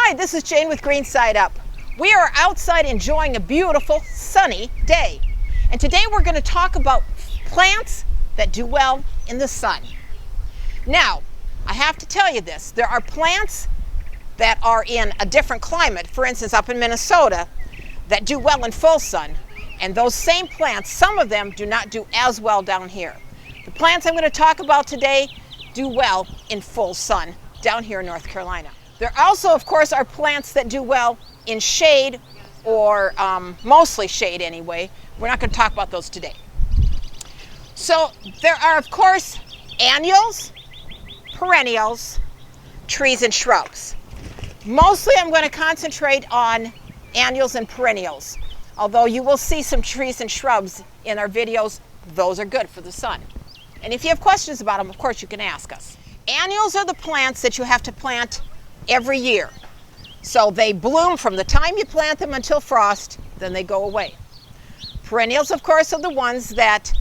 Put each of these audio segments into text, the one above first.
Hi, this is Jane with Green Side Up. We are outside enjoying a beautiful sunny day. And today we're going to talk about plants that do well in the sun. Now, I have to tell you this. There are plants that are in a different climate, for instance up in Minnesota, that do well in full sun. And those same plants, some of them do not do as well down here. The plants I'm going to talk about today do well in full sun down here in North Carolina. There also, of course, are plants that do well in shade, or mostly shade anyway. We're not going to talk about those today. So there are, of course, annuals, perennials, trees, and shrubs. Mostly I'm going to concentrate on annuals and perennials, although you will see some trees and shrubs in our videos. Those are good for the sun. And if you have questions about them, of course, you can ask us. Annuals are the plants that you have to plant every year. So they bloom from the time you plant them until frost, then they go away. Perennials, of course, are the ones that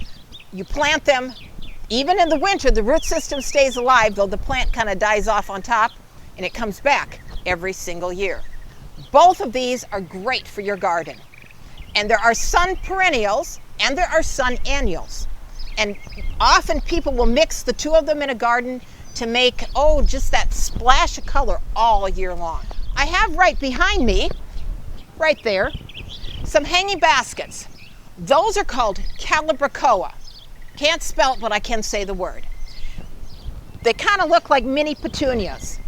you plant them even in the winter. The root system stays alive, though the plant kind of dies off on top, and it comes back every single year. Both of these are great for your garden. And there are sun perennials and there are sun annuals. And often people will mix the two of them in a garden to make, just that splash of color all year long. I have right behind me, right there, some hanging baskets. Those are called calibrachoa. Can't spell it, but I can say the word. They kind of look like mini petunias.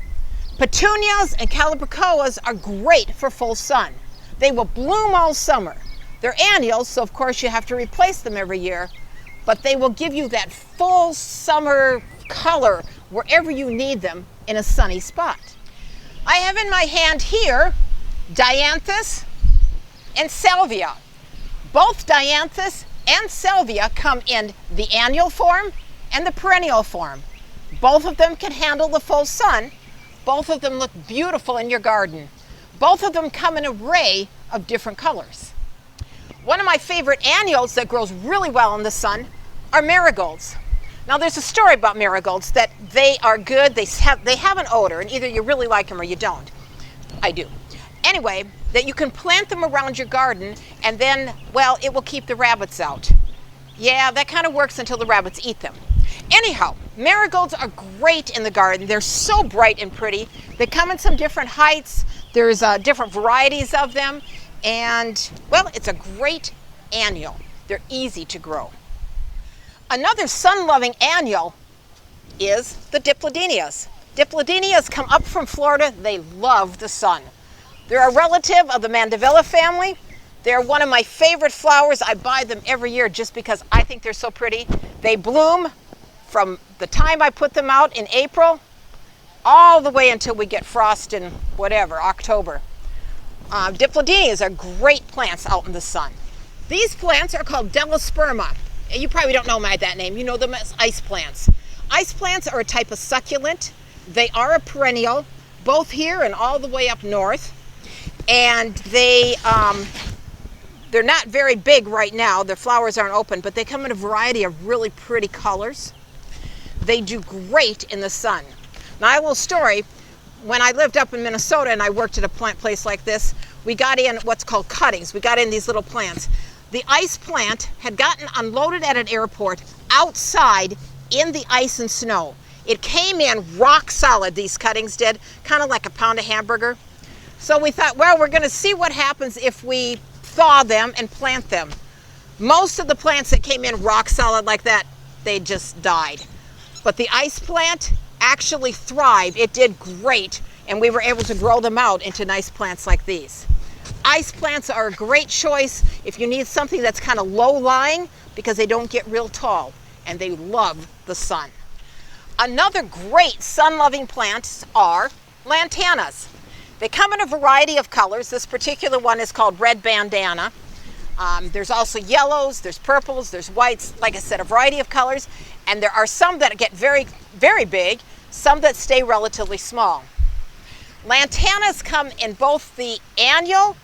Petunias and calibrachoas are great for full sun. They will bloom all summer. They're annuals, so of course you have to replace them every year, but they will give you that full summer color wherever you need them in a sunny spot. I have in my hand here Dianthus and Salvia. Both Dianthus and Salvia come in the annual form and the perennial form. Both of them can handle the full sun. Both of them look beautiful in your garden. Both of them come in an array of different colors. One of my favorite annuals that grows really well in the sun are marigolds. Now there's a story about marigolds that they are good. They have an odor, and either you really like them or you don't. I do. Anyway, that you can plant them around your garden, and then, well, it will keep the rabbits out. Yeah, that kind of works until the rabbits eat them. Anyhow, marigolds are great in the garden. They're so bright and pretty. They come in some different heights. There's different varieties of them, and, well, it's a great annual. They're easy to grow. Another sun-loving annual is the Diplodinias. Diplodinias come up from Florida. They love the sun. They're a relative of the Mandevilla family. They're one of my favorite flowers. I buy them every year just because I think they're so pretty. They bloom from the time I put them out in April all the way until we get frost in whatever, October. Diplodinias are great plants out in the sun. These plants are called Delosperma. You probably don't know them by that name. You know them as ice plants. Ice plants are a type of succulent. They are a perennial, both here and all the way up north. And they're not very big right now. Their flowers aren't open, but they come in a variety of really pretty colors. They do great in the sun. Now, I have a little story. When I lived up in Minnesota and I worked at a plant place like this, we got in what's called cuttings. We got in these little plants. The ice plant had gotten unloaded at an airport outside in the ice and snow. It came in rock solid, these cuttings did, kind of like a pound of hamburger. So we thought, well, we're going to see what happens if we thaw them and plant them. Most of the plants that came in rock solid like that, they just died. But the ice plant actually thrived. It did great, and we were able to grow them out into nice plants like these. Ice plants are a great choice if you need something that's kind of low-lying because they don't get real tall and they love the sun. Another great sun-loving plants are lantanas. They come in a variety of colors. This particular one is called red bandana. There's also yellows, there's purples, there's whites, like I said, a variety of colors. And there are some that get very, very big, some that stay relatively small. Lantanas come in both the annual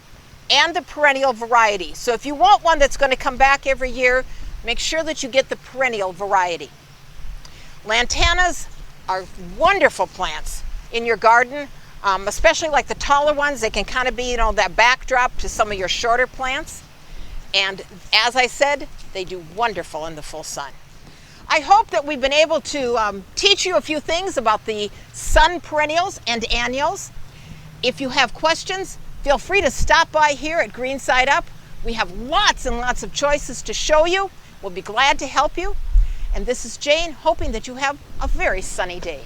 and the perennial variety. So if you want one that's going to come back every year, make sure that you get the perennial variety. Lantanas are wonderful plants in your garden. especially like the taller ones. They can kind of be, that backdrop to some of your shorter plants. And as I said, they do wonderful in the full sun. I hope that we've been able to teach you a few things about the sun perennials and annuals. If you have questions, feel free to stop by here at Green Side Up. We have lots and lots of choices to show you. We'll be glad to help you. And this is Jane, hoping that you have a very sunny day.